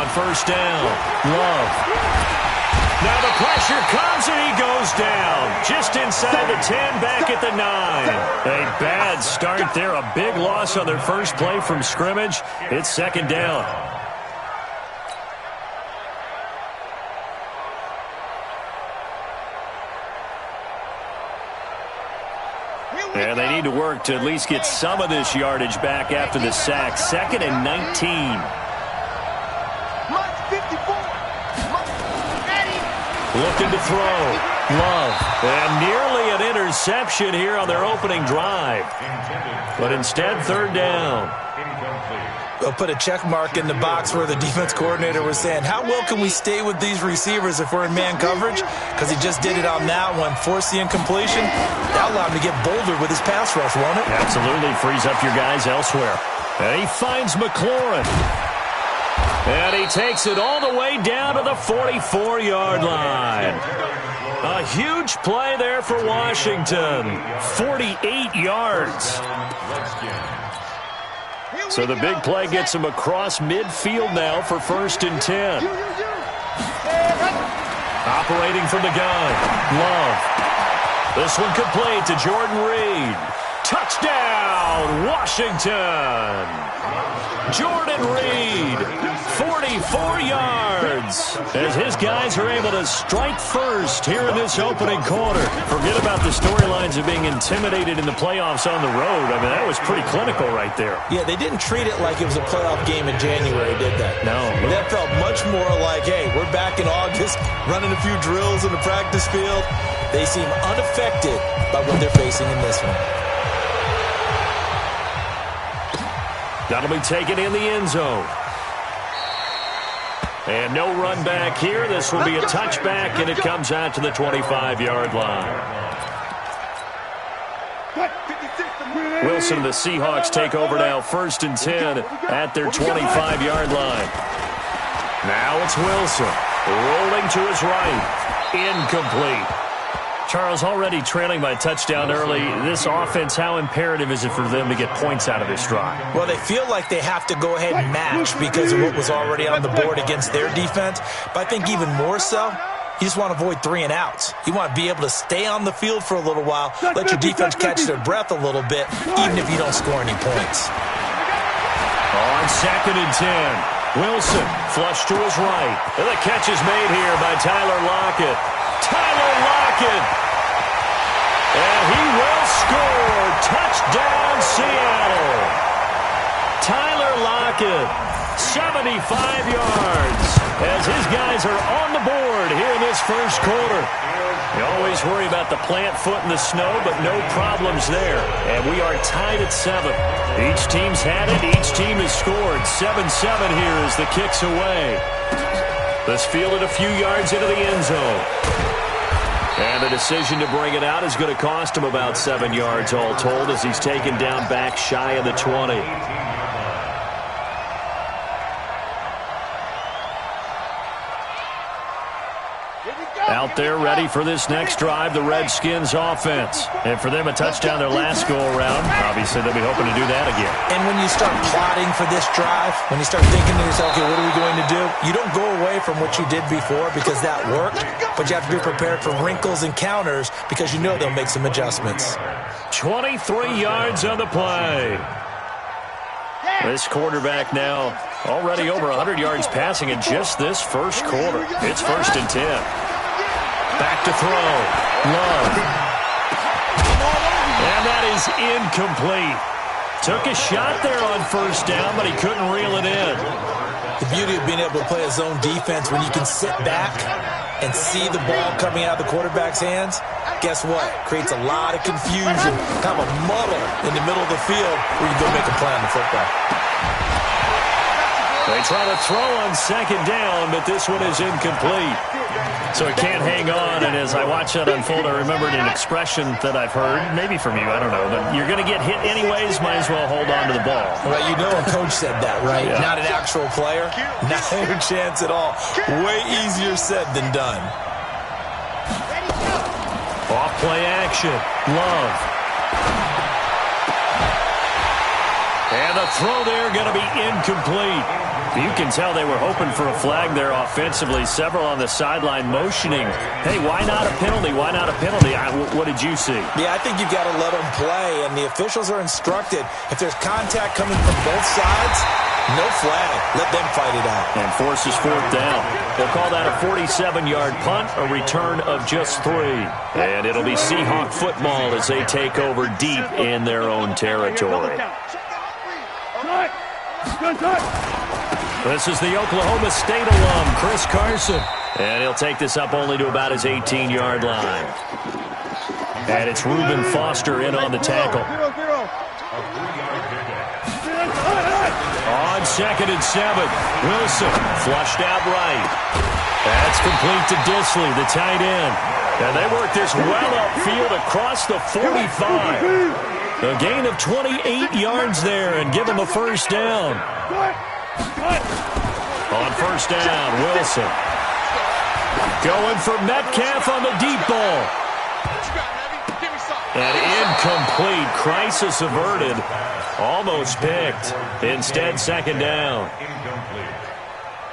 on first down. Love. Now the pressure comes and he goes down. Just inside the 10, back at the 9. A bad start there. A big loss on their first play from scrimmage. It's second down. And they need to work to at least get some of this yardage back after the sack. 2nd and 19. Looking to throw. Love. And nearly an interception here on their opening drive. But instead, 3rd down. They'll put a check mark in the box where the defense coordinator was saying, how well can we stay with these receivers if we're in man coverage? Because he just did it on that one, forced the incompletion. That allowed him to get bolder with his pass rush, won't it? Absolutely. Frees up your guys elsewhere. And he finds McLaurin. And he takes it all the way down to the 44-yard line. A huge play there for Washington. 48 yards. So the big play gets him across midfield now for 1st and 10. Operating from the gun. Love. This one complete to Jordan Reed. Touchdown, Washington. Jordan Reed, 44 yards, as his guys are able to strike first here in this opening quarter. Forget about the storylines of being intimidated in the playoffs on the road. I mean, that was pretty clinical right there. Yeah, they didn't treat it like it was a playoff game in January, did they? No. That felt much more like, hey, we're back in August, running a few drills in the practice field. They seem unaffected by what they're facing in this one. That'll be taken in the end zone. And no run back here. This will be a touchback, and it comes out to the 25-yard line. Wilson and the Seahawks take over now, 1st and 10 at their 25-yard line. Now it's Wilson. Rolling to his right. Incomplete. Charles, already trailing by a touchdown early. This offense, how imperative is it for them to get points out of this drive? Well, they feel like they have to go ahead and match because of what was already on the board against their defense. But I think even more so, you just want to avoid 3 and outs. You want to be able to stay on the field for a little while, let your defense catch their breath a little bit, even if you don't score any points. On 2nd and 10, Wilson flush to his right. And the catch is made here by Tyler Lockett. Tyler Lockett. And he will score. Touchdown, Seattle. Tyler Lockett, 75 yards, as his guys are on the board here in this first quarter. You always worry about the plant foot in the snow, but no problems there. And we are tied at 7. Each team's had it. Each team has scored. 7-7 here as the kick's away. This fielded a few yards into the end zone. And the decision to bring it out is going to cost him about 7 yards all told as he's taken down back shy of the 20. Out there ready for this next drive, the Redskins offense. And for them, a touchdown their last go-around. Obviously, they'll be hoping to do that again. And when you start plotting for this drive, when you start thinking to yourself, okay, what are we going to do? You don't go away from what you did before because that worked, but you have to be prepared for wrinkles and counters because you know they'll make some adjustments. 23 yards on the play. This quarterback now already over 100 yards passing in just this first quarter. It's 1st and 10. Back to throw. Love. And that is incomplete. Took a shot there on first down, but he couldn't reel it in. The beauty of being able to play a zone defense when you can sit back and see the ball coming out of the quarterback's hands, guess what? Creates a lot of confusion, kind of a muddle in the middle of the field where you go make a play on the football. They try to throw on 2nd down, but this one is incomplete. So it can't hang on, and as I watch that unfold, I remembered an expression that I've heard, maybe from you, I don't know, but you're going to get hit anyways, might as well hold on to the ball. Well, you know a coach said that, right? Yeah. Not an actual player. Not a chance at all. Way easier said than done. Off play action. Love. And the throw there going to be incomplete. You can tell they were hoping for a flag there offensively. Several on the sideline motioning, hey, why not a penalty? Why not a penalty? What did you see? Yeah, I think you've got to let them play, and the officials are instructed. If there's contact coming from both sides, no flag. Let them fight it out. And forces fourth down. They'll call that a 47-yard punt, a return of just 3. And it'll be Seahawk football as they take over deep in their own territory. This is the Oklahoma State alum, Chris Carson. And he'll take this up only to about his 18-yard line. And it's Reuben Foster in on the tackle. On 2nd and 7, Wilson flushed out right. That's complete to Disley, the tight end. And they work this well upfield across the 45. A gain of 28 yards there and give them a first down. On first down, Wilson. Going for Metcalf on the deep ball. And incomplete. Crisis averted. Almost picked. Instead, second down.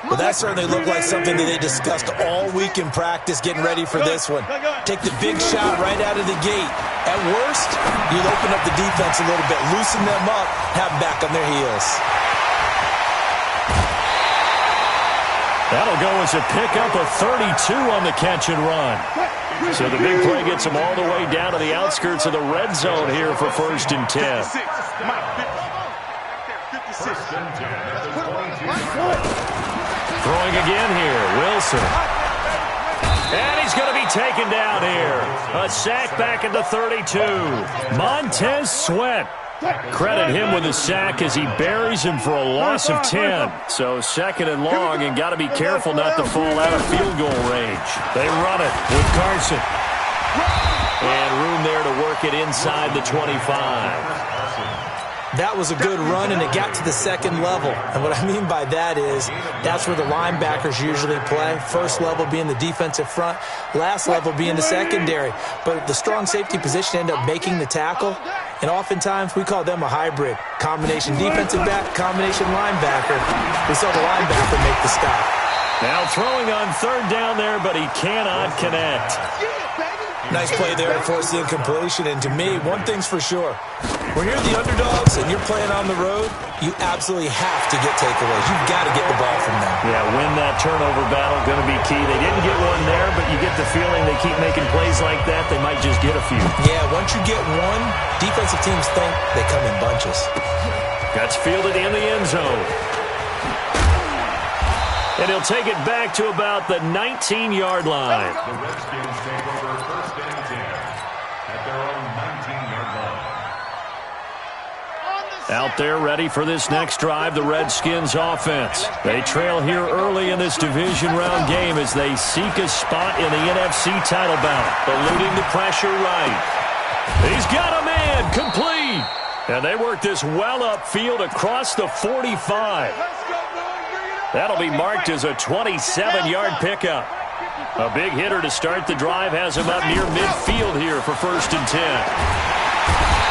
Well, that certainly looked like something that they discussed all week in practice getting ready for this one. Take the big shot right out of the gate. At worst, you'll open up the defense a little bit, loosen them up, have them back on their heels. That'll go as a pickup of 32 on the catch and run. So the big play gets them all the way down to the outskirts of the red zone here for 1st and 10. Throwing again here, Wilson. And he's going to be taken down here. A sack back at the 32. Montez Sweat. Credit him with a sack as he buries him for a loss of 10. So 2nd and long, and got to be careful not to fall out of field goal range. They run it with Carson. And room there to work it inside the 25. That was a good run, and it got to the 2nd level. And what I mean by that is that's where the linebackers usually play. First level being the defensive front, last level being the secondary. But the strong safety position ended up making the tackle, and oftentimes we call them a hybrid. Combination defensive back, combination linebacker. We saw the linebacker make the stop. Now throwing on 3rd down there, but he cannot connect. Nice play there to force the incompletion. And to me, one thing's for sure. When you're the underdogs and you're playing on the road, you absolutely have to get takeaways. You've got to get the ball from them. Yeah, win that turnover battle, going to be key. They didn't get one there, but you get the feeling they keep making plays like that, they might just get a few. Yeah, once you get one, defensive teams think they come in bunches. That's fielded in the end zone. And he'll take it back to about the 19-yard line. The Redskins take over 1st and 10 at their own 19-yard line. Out there ready for this next drive, the Redskins offense. They trail here early in this division round game as they seek a spot in the NFC title bout. Eluding the pressure right. He's got a man, complete. And they work this well upfield across the 45. That'll be marked as a 27-yard pickup. A big hitter to start the drive has him up near midfield here for 1st and 10.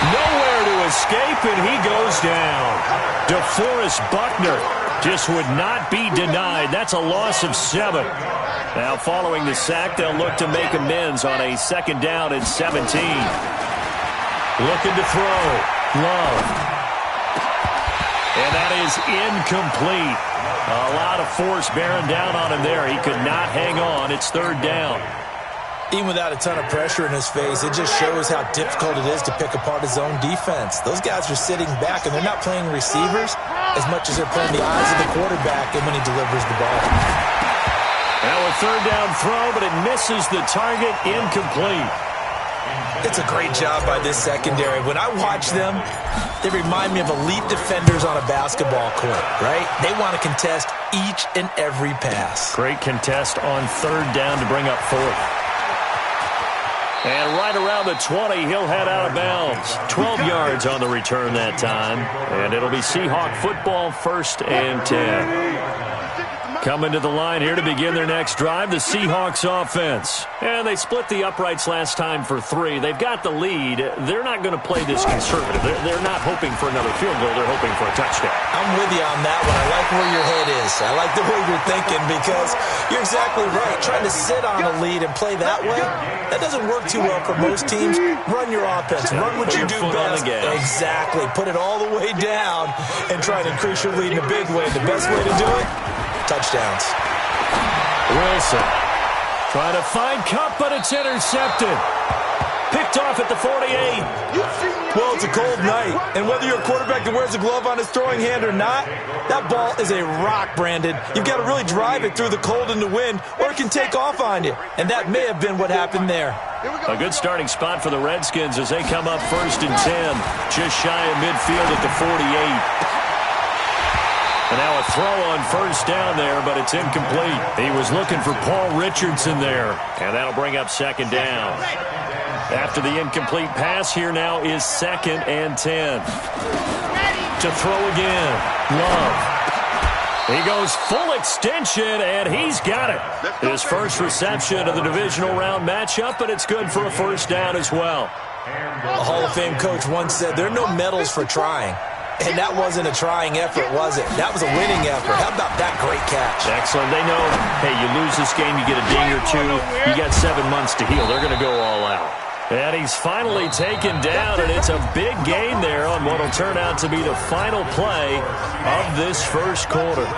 Nowhere to escape, and he goes down. DeForest Buckner just would not be denied. That's a loss of 7. Now following the sack, they'll look to make amends on a 2nd down and 17. Looking to throw. Love. And that is incomplete. A lot of force bearing down on him there. He could not hang on. It's 3rd down. Even without a ton of pressure in his face, it just shows how difficult it is to pick apart his own defense. Those guys are sitting back, and they're not playing receivers as much as they're playing the eyes of the quarterback and when he delivers the ball. Now a 3rd down throw, but it misses the target. Incomplete. It's a great job by this secondary. When I watch them, they remind me of elite defenders on a basketball court, right? They want to contest each and every pass. Great contest on 3rd down to bring up 4th. And right around the 20, he'll head out of bounds. 12 yards on the return that time. And it'll be Seahawk football, 1st and 10. Coming to the line here to begin their next drive, the Seahawks offense. And they split the uprights last time for 3. They've got the lead. They're not going to play this conservative. They're not hoping for another field goal. They're hoping for a touchdown. I'm with you on that one. I like where your head is. I like the way you're thinking because you're exactly right. Trying to sit on a lead and play that way, that doesn't work too well for most teams. Run your offense. Run what you do best. Exactly. Put it all the way down and try to increase your lead in a big way. The best way to do it? Touchdowns. Wilson trying to find Cup, but it's intercepted. Picked off at the 48. Well, it's a cold night, and whether you're a quarterback that wears a glove on his throwing hand or not, that ball is a rock, Brandon. You've got to really drive it through the cold and the wind, or it can take off on you, and that may have been what happened there. A good starting spot for the Redskins as they come up 1st and 10, just shy of midfield at the 48. And now a throw on 1st down there, but it's incomplete. He was looking for Paul Richardson there, and that'll bring up 2nd down. After the incomplete pass, here now is 2nd and 10. To throw again, Love. He goes full extension, and he's got it. His first reception of the divisional round matchup, but it's good for a 1st down as well. A Hall of Fame coach once said, there are no medals for trying. And that wasn't a trying effort, was it? That was a winning effort. How about that great catch? Excellent. They know, hey, you lose this game, you get a ding or 2. You got 7 months to heal. They're going to go all out. And he's finally taken down, and it's a big gain there on what will turn out to be the final play of this first quarter.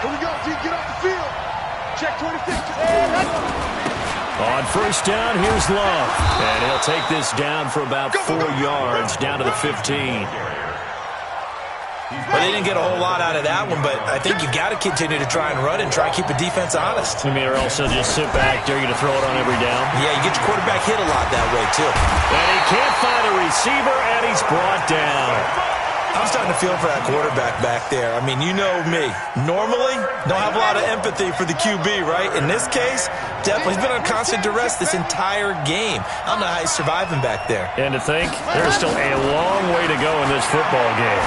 Here we go, G, get off the field. Check 26. On 1st down, here's Love. And he'll take this down for about 4 yards, down to the 15. Well, they didn't get a whole lot out of that one, but I think you've got to continue to try and run and try and keep a defense honest. I mean, or also just sit back, dare you to throw it on every down. Yeah, you get your quarterback hit a lot that way, too. And he can't find a receiver, and he's brought down. I'm starting to feel for that quarterback back there. I mean, you know me. Normally, don't have a lot of empathy for the QB, right? In this case, definitely he's been on constant duress this entire game. I don't know how he's surviving back there. And to think, there's still a long way to go in this football game.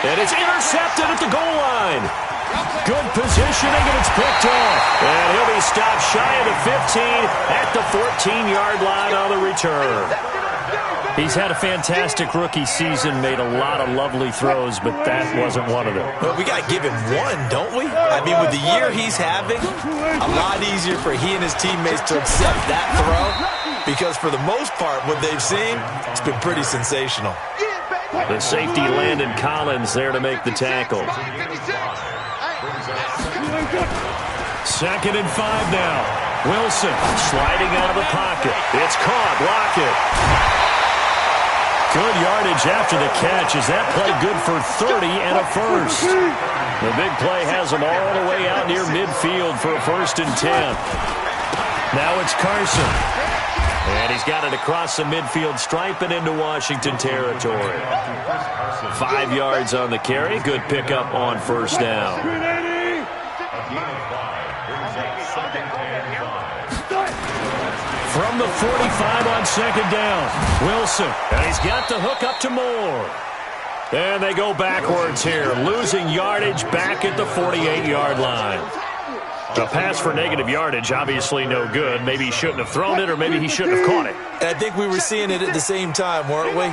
And it's intercepted at the goal line. Good positioning, and it's picked off. And he'll be stopped shy of the 15 at the 14-yard line on the return. He's had a fantastic rookie season, made a lot of lovely throws, but that wasn't one of them. Well, we got to give him one, don't we? I mean, with the year he's having, a lot easier for he and his teammates to accept that throw because for the most part, what they've seen, it's been pretty sensational. The safety, Landon Collins, there to make the tackle. 2nd and 5 now. Wilson sliding out of the pocket. It's caught. Lockett. Good yardage after the catch as that play good for 30 and a 1st. The big play has them all the way out near midfield for a 1st and 10. Now it's Carson. And he's got it across the midfield stripe and into Washington territory. 5 yards on the carry. Good pickup on 1st down. From the 45 on 2nd down, Wilson. And he's got the hook up to Moore. And they go backwards here, losing yardage back at the 48-yard line. A pass for negative yardage, obviously no good. Maybe he shouldn't have thrown it, or maybe he shouldn't have caught it. And I think we were seeing it at the same time, weren't we?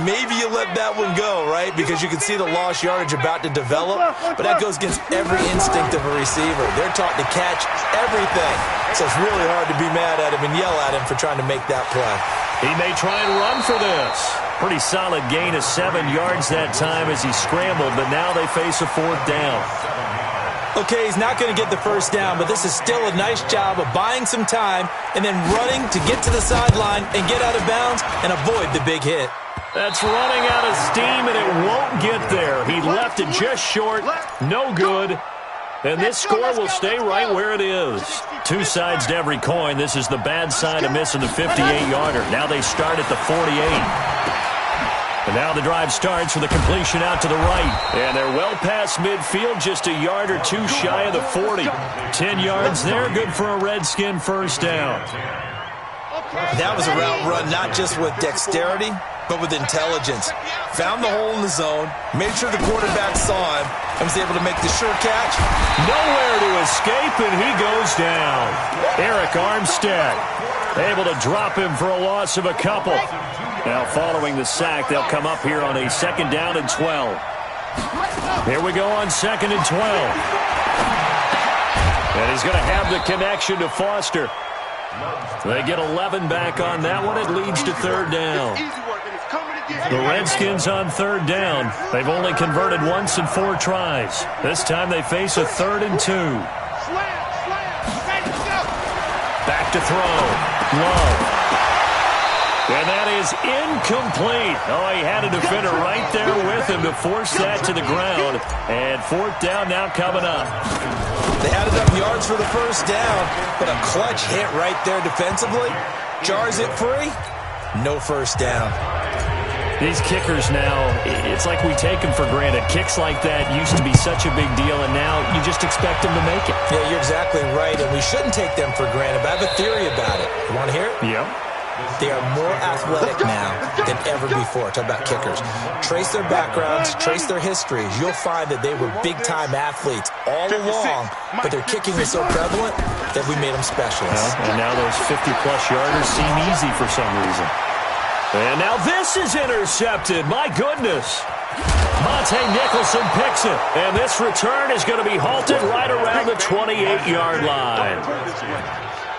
Maybe you let that one go, right? Because you can see the lost yardage about to develop. But that goes against every instinct of a receiver. They're taught to catch everything. So it's really hard to be mad at him and yell at him for trying to make that play. He may try and run for this. Pretty solid gain of 7 yards that time as he scrambled, but now they face a 4th down. Okay, he's not going to get the 1st down, but this is still a nice job of buying some time and then running to get to the sideline and get out of bounds and avoid the big hit. That's running out of steam, and it won't get there. He left it just short. No good. And this score will stay right where it is. 2 sides to every coin. This is the bad side of missing the 58-yarder. Now they start at the 48. And now the drive starts with a completion out to the right. And they're well past midfield, just a yard or 2 shy of the 40. 10 yards there, good for a Redskin 1st down. That was a route run not just with dexterity, but with intelligence. Found the hole in the zone, made sure the quarterback saw him, and was able to make the sure catch. Nowhere to escape, and he goes down. Eric Armstead able to drop him for a loss of a couple. Now, following the sack, they'll come up here on a 2nd down and 12. Here we go on 2nd and 12. And he's going to have the connection to Foster. They get 11 back on that one. It leads to 3rd down. The Redskins on 3rd down. They've only converted once in 4 tries. This time they face a 3rd and 2. Back to throw. Love. And that is incomplete. Oh, he had a defender right there with him to force that to the ground. And 4th down now coming up. They had enough yards for the 1st down, but a clutch hit right there defensively. Jars it free. No 1st down. These kickers now, it's like we take them for granted. Kicks like that used to be such a big deal, and now you just expect them to make it. Yeah, you're exactly right, and we shouldn't take them for granted. But I have a theory about it. You want to hear it? Yep. They are more athletic now than ever before. Talk about kickers. Trace their backgrounds, trace their histories. You'll find that they were big-time athletes all along, but their kicking is so prevalent that we made them specialists. Well, and now those 50-plus yarders seem easy for some reason. And now this is intercepted. My goodness. Monte Nicholson picks it. And this return is going to be halted right around the 28-yard line.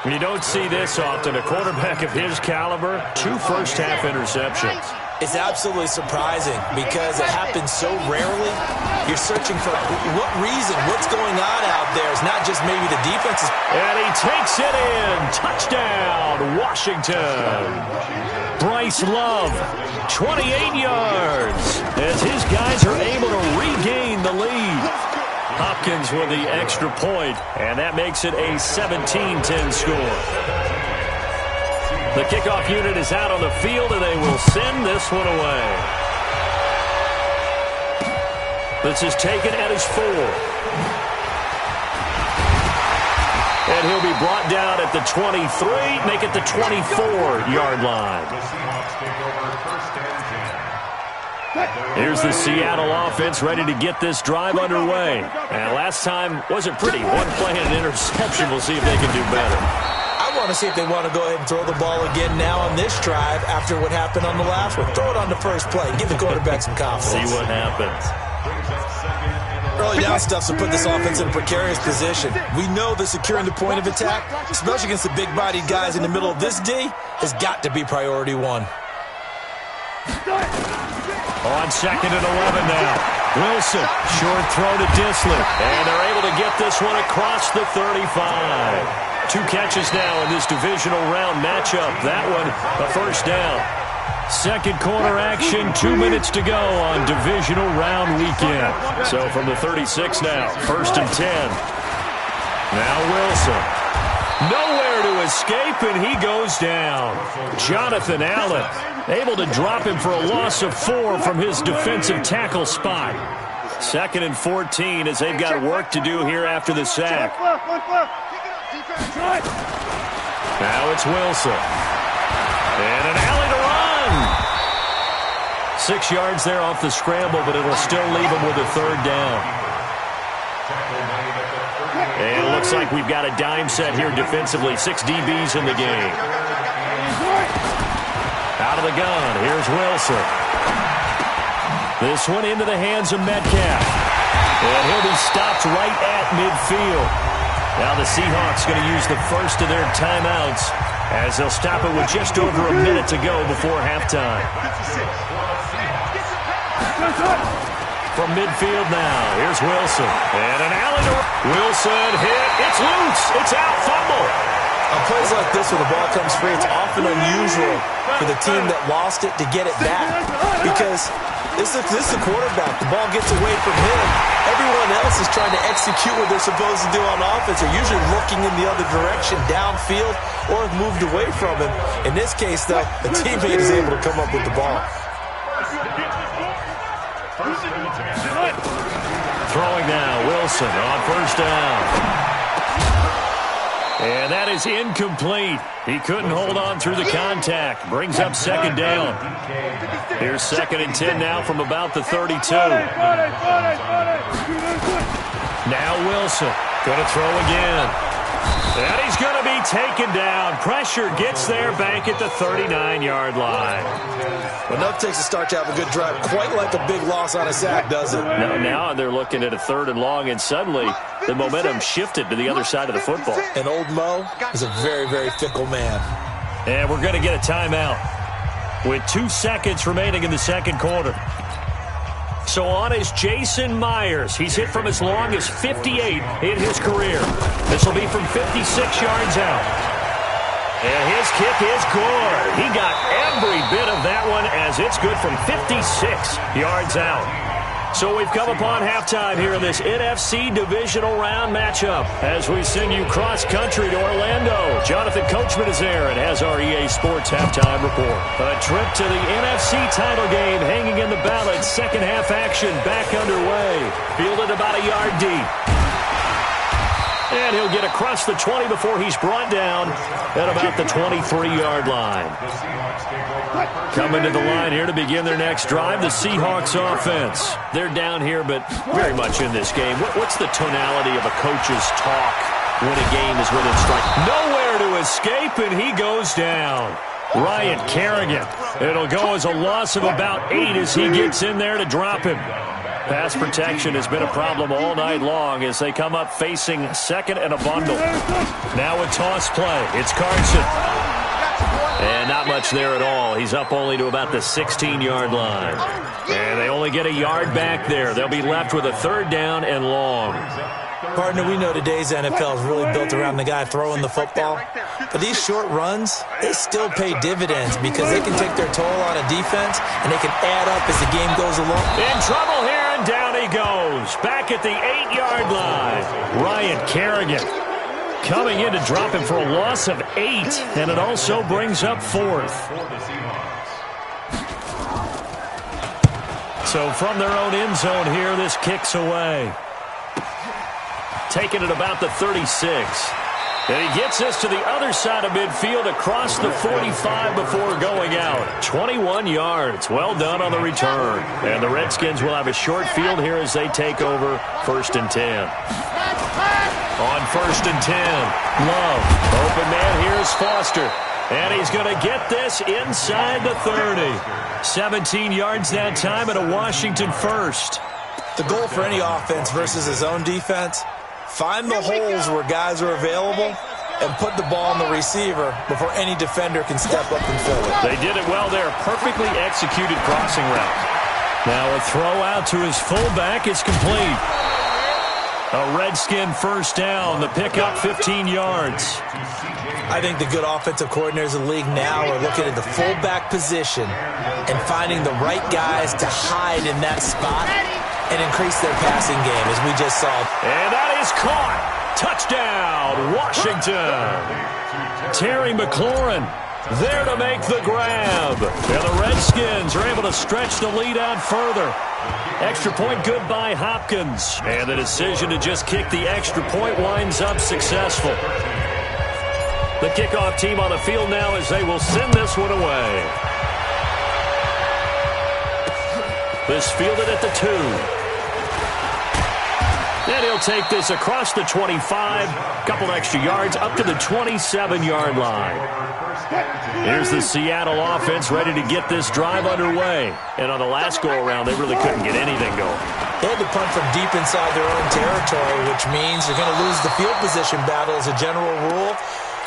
You don't see this often. A quarterback of his caliber, 2 first-half interceptions. It's absolutely surprising because it happens so rarely. You're searching for what reason, what's going on out there. It's not just maybe the defense is... And he takes it in. Touchdown, Washington. Bryce Love, 28 yards, as his guys are able to regain the lead. Hopkins with the extra point, and that makes it a 17-10 score. The kickoff unit is out on the field, and they will send this one away. This is taken at his 4. And he'll be brought down at the 23, make it the 24-yard line. Here's the Seattle offense ready to get this drive underway. And last time wasn't pretty. One play and an interception. We'll see if they can do better. I want to see if they want to go ahead and throw the ball again now on this drive after what happened on the last one. Throw it on the first play. Give the quarterback some confidence. See what happens. Early down stuff to put this offense in a precarious position. We know that securing the point of attack, especially against the big-bodied guys in the middle of this D, has got to be priority 1. On 2nd and 11 now. Wilson, short throw to Disley. And they're able to get this one across the 35. 2 catches now in this divisional round matchup. That one, a 1st down. 2nd quarter action, 2 minutes to go on divisional round weekend. So from the 36 now, 1st and 10. Now Wilson. Nowhere to escape, and he goes down. Jonathan Allen able to drop him for a loss of 4 from his defensive tackle spot. 2nd and 14 as they've got work to do here after the sack. Now it's Wilson. And an alley to run. 6 yards there off the scramble, but it'll still leave him with a 3rd down. And it looks like we've got a dime set here defensively. 6 DBs in the game. Out of the gun, here's Wilson. This one into the hands of Metcalf. And he'll be stopped right at midfield. Now the Seahawks going to use the first of their timeouts as they'll stop it with just over a minute to go before halftime. From midfield now, here's Wilson. And an alley to Wilson hit. It's loose. It's out. Fumble. On plays like this, when the ball comes free, it's often unusual for the team that lost it to get it back. Because this is the quarterback. The ball gets away from him. Everyone else is trying to execute what they're supposed to do on offense. They're usually looking in the other direction, downfield, or have moved away from him. In this case, though, the teammate is able to come up with the ball. Throwing now, Wilson on 1st down. And that is incomplete. He couldn't hold on through the contact. Brings up second down. Here's 2nd and 10 now from about the 32. Now Wilson going to throw again. And he's going to be taken down. Pressure gets there back at the 39-yard line. Well, enough takes to start to have a good drive. Quite like a big loss on a sack, does it? Now they're looking at a 3rd and long, and suddenly the momentum shifted to the other side of the football. And old Mo is a very, very fickle man. And we're going to get a timeout with 2 seconds remaining in the second quarter. So on is Jason Myers. He's hit from as long as 58 in his career. This will be from 56 yards out. And his kick is good. He got every bit of that one as it's good from 56 yards out. So we've come upon halftime here in this NFC Divisional Round matchup as we send you cross-country to Orlando. Jonathan Coachman is there and has our EA Sports halftime report. A trip to the NFC title game hanging in the balance. Second half action back underway. Fielded about a yard deep. And he'll get across the 20 before he's brought down at about the 23-yard line. Coming to the line here to begin their next drive, the Seahawks offense. They're down here, but very much in this game. What's the tonality of a coach's talk when a game is within strike? Nowhere to escape, and he goes down. Ryan Kerrigan. It'll go as a loss of about 8 as he gets in there to drop him. Pass protection has been a problem all night long as they come up facing 2nd and a bundle. Now a toss play. It's Carson. And not much there at all. He's up only to about the 16-yard line. And they only get a yard back there. They'll be left with a 3rd down and long. Partner, we know today's NFL is really built around the guy throwing the football. But these short runs, they still pay dividends because they can take their toll on a defense and they can add up as the game goes along. In trouble here, and down he goes. Back at the 8-yard line. Ryan Kerrigan coming in to drop him for a loss of 8, and it also brings up 4th. So from their own end zone here, this kicks away. Taking it about the 36. And he gets this to the other side of midfield across the 45 before going out. 21 yards. Well done on the return. And the Redskins will have a short field here as they take over 1st and 10. On 1st and 10, Love. Open man here is Foster. And he's going to get this inside the 30. 17 yards that time and a Washington first. The goal for any offense versus his own defense, find the holes where guys are available and put the ball on the receiver before any defender can step up and fill it. They did it well there. Perfectly executed crossing route. Now a throw out to his fullback. It's complete. A Redskin first down. The pickup 15 yards. I think the good offensive coordinators in the league now are looking at the fullback position and finding the right guys to hide in that spot and increase their passing game, as we just saw. And that is caught. Touchdown, Washington. Terry McLaurin there to make the grab. And the Redskins are able to stretch the lead out further. Extra point good by Hopkins. And the decision to just kick the extra point winds up successful. The kickoff team on the field now as they will send this one away. This fielded at the 2. And he'll take this across the 25, couple extra yards, up to the 27-yard line. Here's the Seattle offense ready to get this drive underway. And on the last go-around, they really couldn't get anything going. They had to punt from deep inside their own territory, which means they're going to lose the field position battle as a general rule.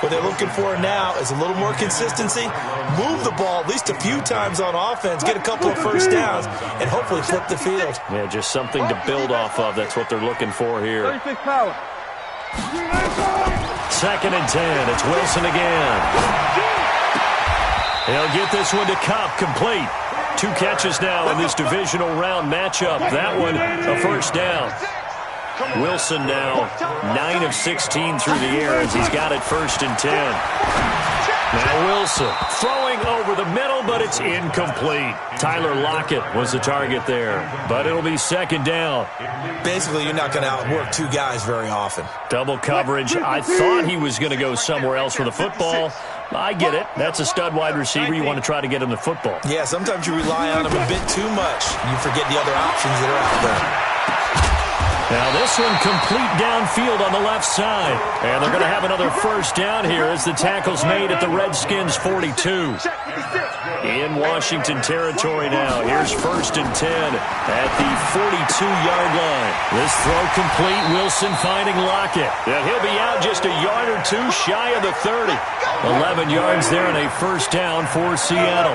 What they're looking for now is a little more consistency, move the ball at least a few times on offense, get a couple of first downs, and hopefully flip the field. Yeah, just something to build off of. That's what they're looking for here. 2nd and 10. It's Wilson again. He'll get this one to Kupp, complete. 2 catches now in this divisional round matchup. That one, a first down. Wilson now 9 of 16 through the air as he's got it 1st and 10. Now Wilson throwing over the middle, but it's incomplete. Tyler Lockett was the target there, but it'll be second down. Basically, you're not going to outwork two guys very often. Double coverage. I thought he was going to go somewhere else with the football. I get it. That's a stud wide receiver. You want to try to get him the football. Yeah, sometimes you rely on him a bit too much. You forget the other options that are out there. Now this one complete downfield on the left side. And they're going to have another first down here as the tackle's made at the Redskins' 42. In Washington territory now. Here's 1st and 10 at the 42-yard line. This throw complete. Wilson finding Lockett. And he'll be out just a yard or two shy of the 30. 11 yards there and a first down for Seattle.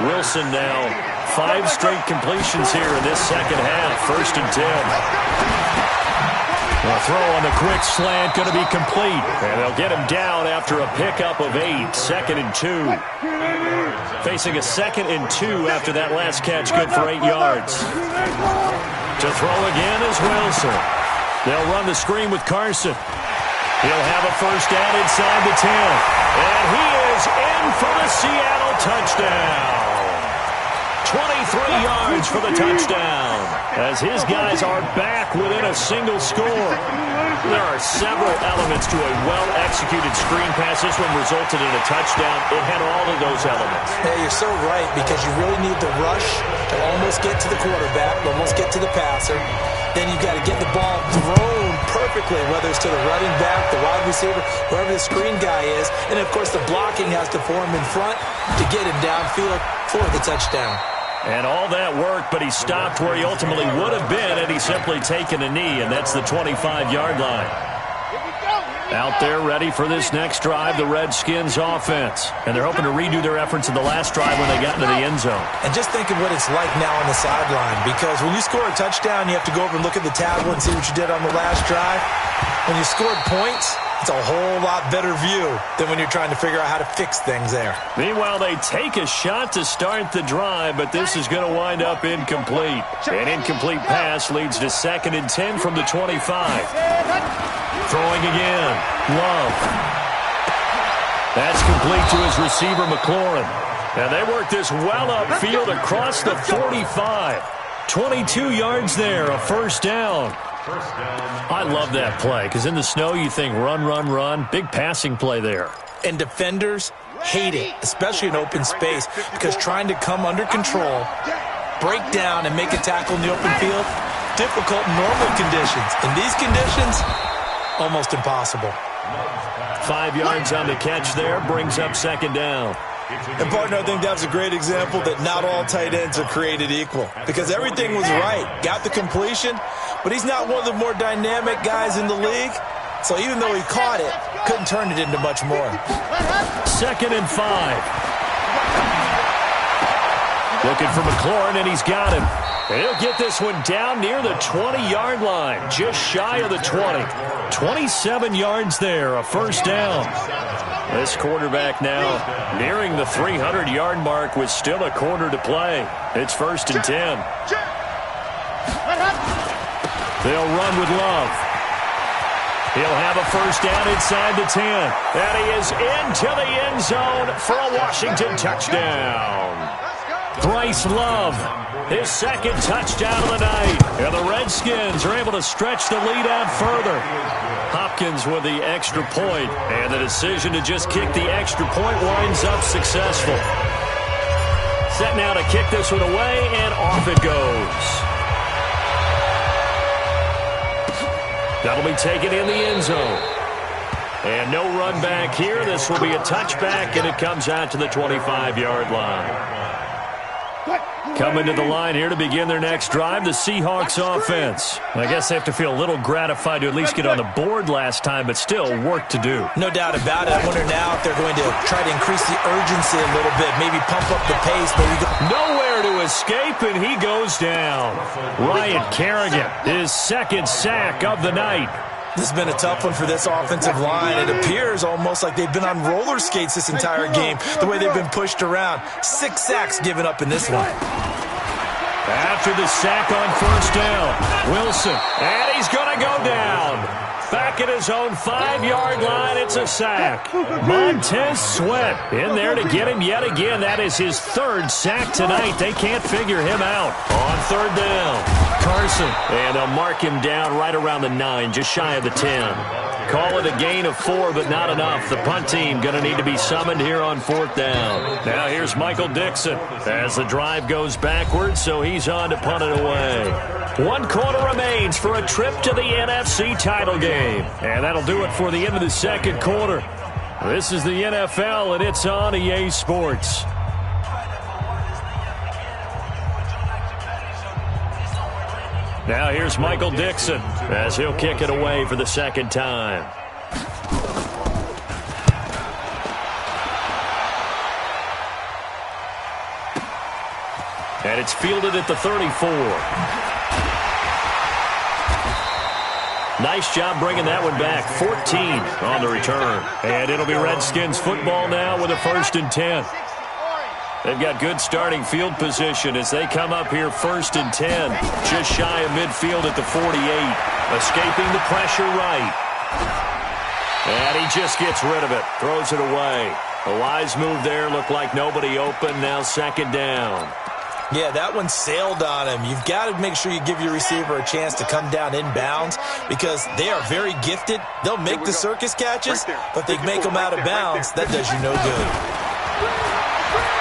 Wilson now 5 straight completions here in this second half. 1st and 10. The throw on the quick slant going to be complete. And they'll get him down after a pickup of 8. 2nd and 2. Facing a 2nd and 2 after that last catch. Good for 8 yards. To throw again is Wilson. They'll run the screen with Carson. He'll have a first down inside the 10. And he is in for the Seattle touchdown. 23 yards for the touchdown. As his guys are back within a single score. There are several elements to a well-executed screen pass. This one resulted in a touchdown. It had all of those elements. Hey, you're so right, because you really need the rush to almost get to the quarterback, almost get to the passer. Then you've got to get the ball thrown perfectly, whether it's to the running back, the wide receiver, whoever the screen guy is. And, of course, the blocking has to form in front to get him downfield for the touchdown. And all that work, but he stopped where he ultimately would have been had he simply taken a knee, and that's the 25-yard line. Out there ready for this next drive, the Redskins offense. And they're hoping to redo their efforts in the last drive when they got into the end zone. And just think of what it's like now on the sideline, because when you score a touchdown, you have to go over and look at the tablet and see what you did on the last drive. When you scored points, it's a whole lot better view than when you're trying to figure out how to fix things there. Meanwhile, they take a shot to start the drive, but this is going to wind up incomplete. An incomplete pass leads to 2nd and 10 from the 25. Throwing again. Love. That's complete to his receiver, McLaurin. And they work this well upfield across the 45. 22 yards there, a first down. I love that play, because in the snow you think run, run, run. Big passing play there. And defenders hate it, especially in open space, because trying to come under control, break down, and make a tackle in the open field, difficult in normal conditions. In these conditions, almost impossible. 5 yards on the catch there, brings up 2nd down. And, partner, I think that was a great example that not all tight ends are created equal, because everything was right. Got the completion, but he's not one of the more dynamic guys in the league. So even though he caught it, couldn't turn it into much more. 2nd and 5. Looking for McLaurin, and he's got him. And he'll get this one down near the 20-yard line, just shy of the 20. 27 yards there, a first down. This quarterback now nearing the 300-yard mark with still a quarter to play. It's 1st and 10. They'll run with Love. He'll have a first down inside the 10. And he is into the end zone for a Washington touchdown. Bryce Love, his 2nd touchdown of the night. And the Redskins are able to stretch the lead out further. Hopkins with the extra point, and the decision to just kick the extra point winds up successful. Set now to kick this one away, and off it goes. That'll be taken in the end zone. And no run back here. This will be a touchback, and it comes out to the 25-yard line. Coming to the line here to begin their next drive, the Seahawks offense. I guess they have to feel a little gratified to at least get on the board last time, but still work to do. No doubt about it. I wonder now if they're going to try to increase the urgency a little bit, maybe pump up the pace. Nowhere to escape, and he goes down. Ryan Kerrigan, his 2nd sack of the night. This has been a tough one for this offensive line. It appears almost like they've been on roller skates this entire game, the way they've been pushed around. 6 sacks given up in this one. After the sack on first down, Wilson, and he's going to go down. Back at his own 5-yard line, it's a sack. Montez Sweat in there to get him yet again. That is his 3rd sack tonight. They can't figure him out. On 3rd down, Carson. And they'll mark him down right around the 9, just shy of the 10. Call it a gain of 4, but not enough. The punt team going to need to be summoned here on 4th down. Now here's Michael Dixon as the drive goes backwards, so he's on to punt it away. 1 quarter remains for a trip to the NFC title game. And that'll do it for the end of the 2nd quarter. This is the NFL, and it's on EA Sports. Now here's Michael Dixon as he'll kick it away for the 2nd time. And it's fielded at the 34. Nice job bringing that one back. 14 on the return. And it'll be Redskins football now with a 1st and 10. They've got good starting field position as they come up here 1st and 10. Just shy of midfield at the 48. Escaping the pressure right. And he just gets rid of it. Throws it away. A wise move there. Looked like nobody open. Now 2nd down. Yeah, that one sailed on him. You've got to make sure you give your receiver a chance to come down inbounds because they are very gifted. They'll make the circus catches, but they make them out of bounds. That does you no good.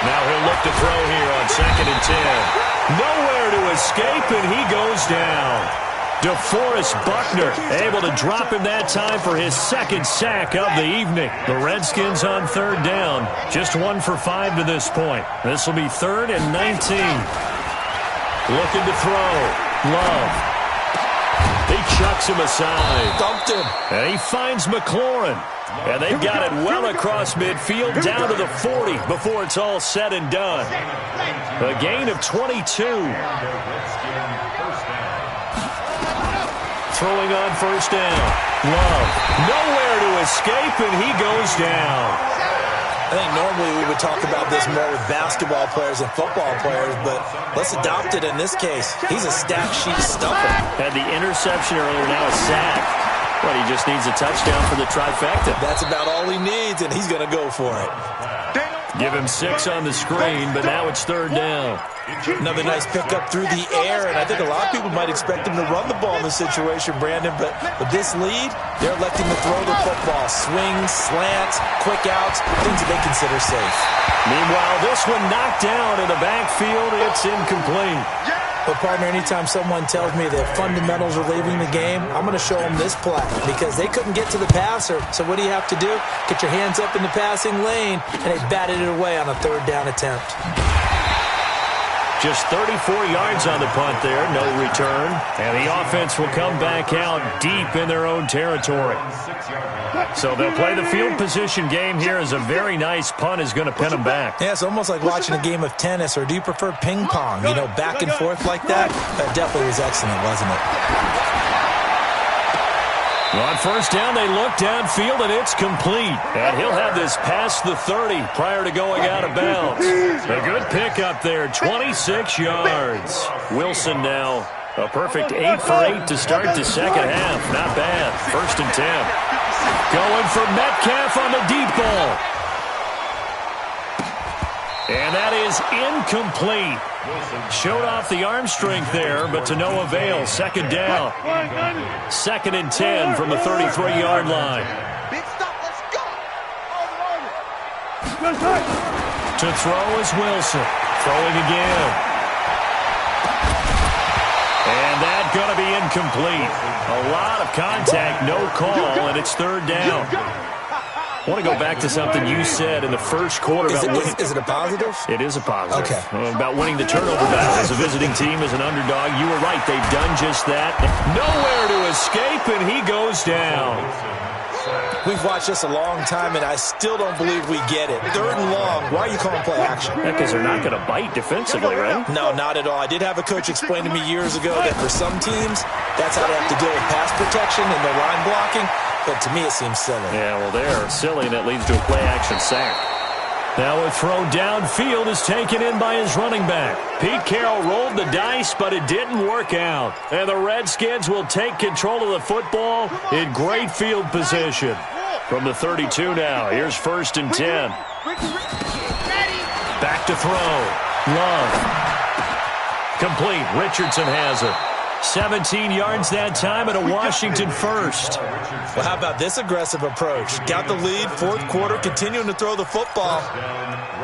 Now he'll look to throw here on 2nd and 10. Nowhere to escape, and he goes down. DeForest Buckner able to drop him that time for his 2nd sack of the evening. The Redskins on 3rd down. Just 1 for 5 to this point. This will be 3rd and 19. Looking to throw. Love. He chucks him aside. Dumped him. And he finds McLaurin. And they've got it well across midfield down to the 40 before it's all said and done. A gain of 22. Throwing on 1st down. Love. Nowhere to escape, and he goes down. I think normally we would talk about this more with basketball players and football players, but let's adopt it in this case. He's a stat sheet stuffer. Had the interception earlier, now a sack. But he just needs a touchdown for the trifecta. That's about all he needs, and he's going to go for it. Give him 6 on the screen, but now it's 3rd down. Another nice pickup through the air, and I think a lot of people might expect him to run the ball in this situation, Brandon, but with this lead, they're electing to throw the football. Swings, slants, quick outs, things that they consider safe. Meanwhile, this one knocked down in the backfield. It's incomplete. But, partner, anytime someone tells me that fundamentals are leaving the game, I'm going to show them this play because they couldn't get to the passer. So what do you have to do? Get your hands up in the passing lane, and they batted it away on a 3rd down attempt. Just 34 yards on the punt there, no return. And the offense will come back out deep in their own territory. So they'll play the field position game here as a very nice punt is going to pin them back. Yeah, it's almost like watching a game of tennis, or do you prefer ping pong? You know, back and forth like that? That definitely was excellent, wasn't it? On 1st down, they look downfield, and it's complete. And he'll have this past the 30 prior to going out of bounds. A good pickup there, 26 yards. Wilson now, a perfect 8 for 8 to start the 2nd half. Not bad. 1st and 10. Going for Metcalf on the deep ball. And that is incomplete. Showed off the arm strength there, but to no avail. 2nd down. 2nd and 10 from the 33-yard line. Big stop, let's go. To throw is Wilson. Throwing again. And that's going to be incomplete. A lot of contact, no call, and it's 3rd down. I want to go back to something you said in the first quarter about winning. Is it a positive? It is a positive. Okay. About winning the turnover battle as a visiting team, as an underdog. You were right. They've done just that. Nowhere to escape, and he goes down. We've watched this a long time, and I still don't believe we get it. 3rd and long. Why are you calling play action? Because they're not going to bite defensively, right? No, not at all. I did have a coach explain to me years ago that for some teams, that's how they have to deal with pass protection and their line blocking. But to me, it seems silly. Yeah, well, they're silly, and it leads to a play-action sack. Now a throw downfield is taken in by his running back. Pete Carroll rolled the dice, but it didn't work out. And the Redskins will take control of the football in great field position. From the 32 now, here's 1st and 10. Back to throw. Love. Complete. Richardson has it. 17 yards that time and a Washington first. Well, how about this aggressive approach? Got the lead, 4th quarter, continuing to throw the football.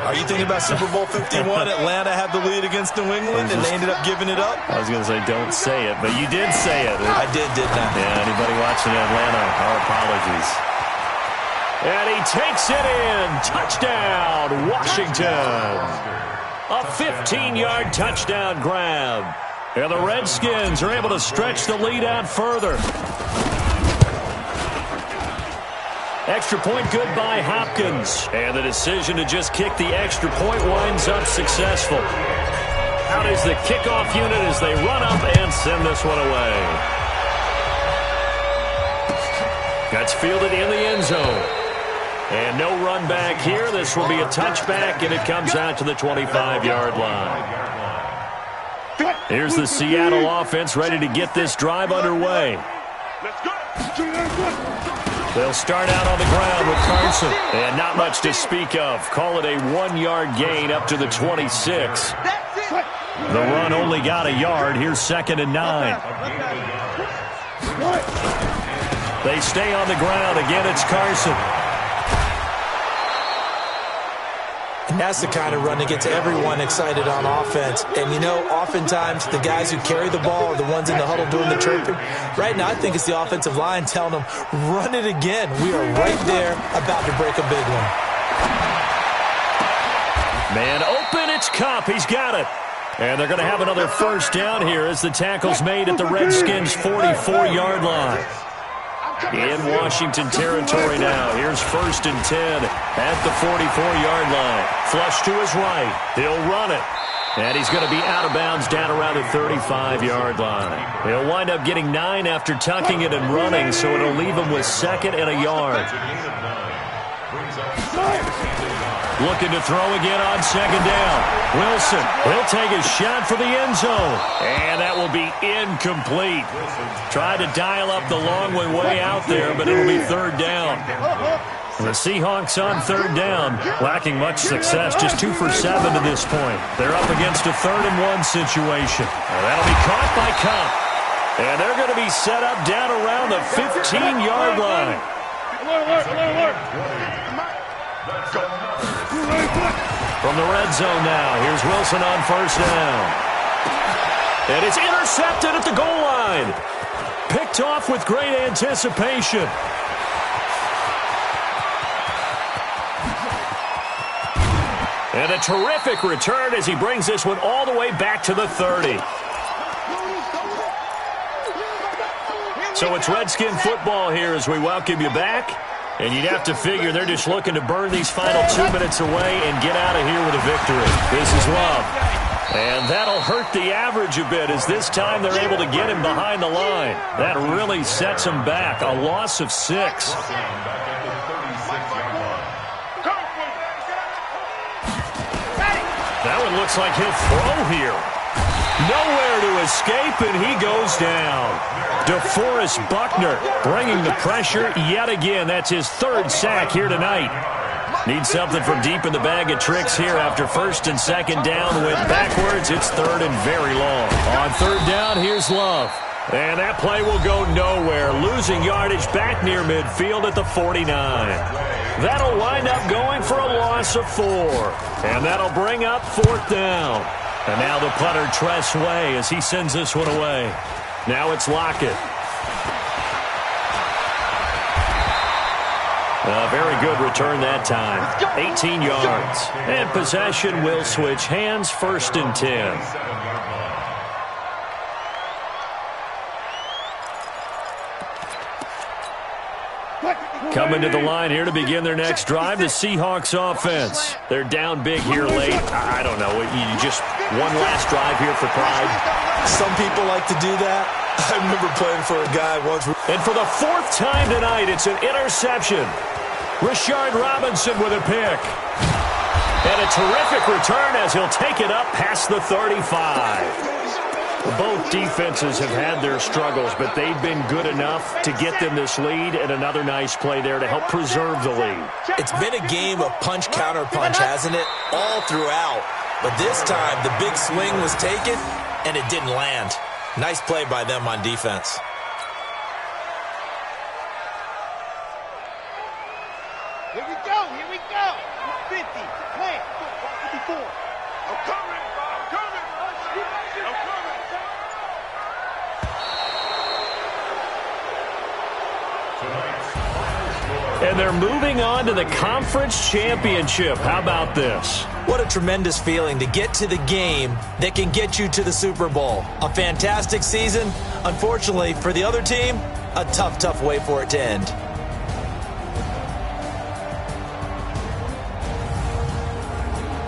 Are you thinking about Super Bowl 51? Atlanta had the lead against New England, and they ended up giving it up? I was going to say don't say it, but you did say it. I did, didn't I? Yeah, anybody watching Atlanta, our apologies. And he takes it in. Touchdown, Washington. A 15-yard touchdown grab. And the Redskins are able to stretch the lead out further. Extra point good by Hopkins. And the decision to just kick the extra point winds up successful. Out is the kickoff unit as they run up and send this one away. That's fielded in the end zone. And no run back here. This will be a touchback, and it comes out to the 25-yard line. Here's the Seattle offense ready to get this drive underway. They'll start out on the ground with Carson. And not much to speak of. Call it a 1-yard gain up to the 26. The run only got a yard. Here's 2nd and 9. They stay on the ground. Again, it's Carson. And that's the kind of run that gets everyone excited on offense. And, you know, oftentimes the guys who carry the ball are the ones in the huddle doing the chirping. Right now, I think it's the offensive line telling them, run it again. We are right there about to break a big one. Man open, it's Kupp. He's got it. And they're going to have another first down here as the tackle's made at the Redskins' 44-yard line. In Washington territory now. Here's 1st and 10 at the 44-yard line. Flush to his right. He'll run it. And he's going to be out of bounds down around the 35-yard line. He'll wind up getting 9 after tucking it and running, so it'll leave him with 2nd and a yard. Looking to throw again on 2nd down. Wilson, he'll take a shot for the end zone. And that will be incomplete. Tried to dial up the long way out there, but it'll be 3rd down. The Seahawks on 3rd down, lacking much success, just 2 for 7 to this point. They're up against a 3rd and 1 situation. And that'll be caught by Kupp. And they're going to be set up down around the 15-yard line. From the red zone now, here's Wilson on 1st down. And it's intercepted at the goal line. Picked off with great anticipation. And a terrific return as he brings this one all the way back to the 30. So it's Redskin football here as we welcome you back. And you'd have to figure they're just looking to burn these final 2 minutes away and get out of here with a victory. This is Love. And that'll hurt the average a bit as this time they're able to get him behind the line. That really sets him back. A loss of 6. That one looks like he'll throw here. Nowhere to escape, and he goes down. DeForest Buckner bringing the pressure yet again. That's his 3rd sack here tonight. Needs something from deep in the bag of tricks here after 1st and 2nd down. Went backwards. It's 3rd and very long. On 3rd down, here's Love. And that play will go nowhere. Losing yardage back near midfield at the 49. That'll wind up going for a loss of 4. And that'll bring up 4th down. And now the punter Tress Way as he sends this one away. Now it's Lockett. A very good return that time. 18 yards. And possession will switch hands. 1st and 10. Coming to the line here to begin their next drive, the Seahawks offense. They're down big here late. I don't know. You just one last drive here for pride. Some people like to do that. I remember playing for a guy once. And for the 4th time tonight, it's an interception. Rashard Robinson with a pick. And a terrific return as he'll take it up past the 35. Both defenses have had their struggles, but they've been good enough to get them this lead, and another nice play there to help preserve the lead. It's been a game of punch-counter-punch, hasn't it? All throughout. But this time, the big swing was taken, and it didn't land. Nice play by them on defense. Here we go. 50. Plan. 54. I'm coming. And they're moving on to the conference championship. How about this? What a tremendous feeling to get to the game that can get you to the Super Bowl. A fantastic season. Unfortunately, for the other team, a tough way for it to end.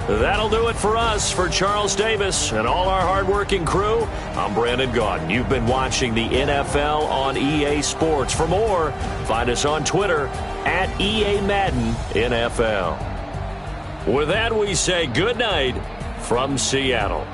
That'll do it for us. For Charles Davis and all our hardworking crew, I'm Brandon Gaudin. You've been watching the NFL on EA Sports. For more, find us on Twitter at EA Madden NFL. With that, we say good night from Seattle.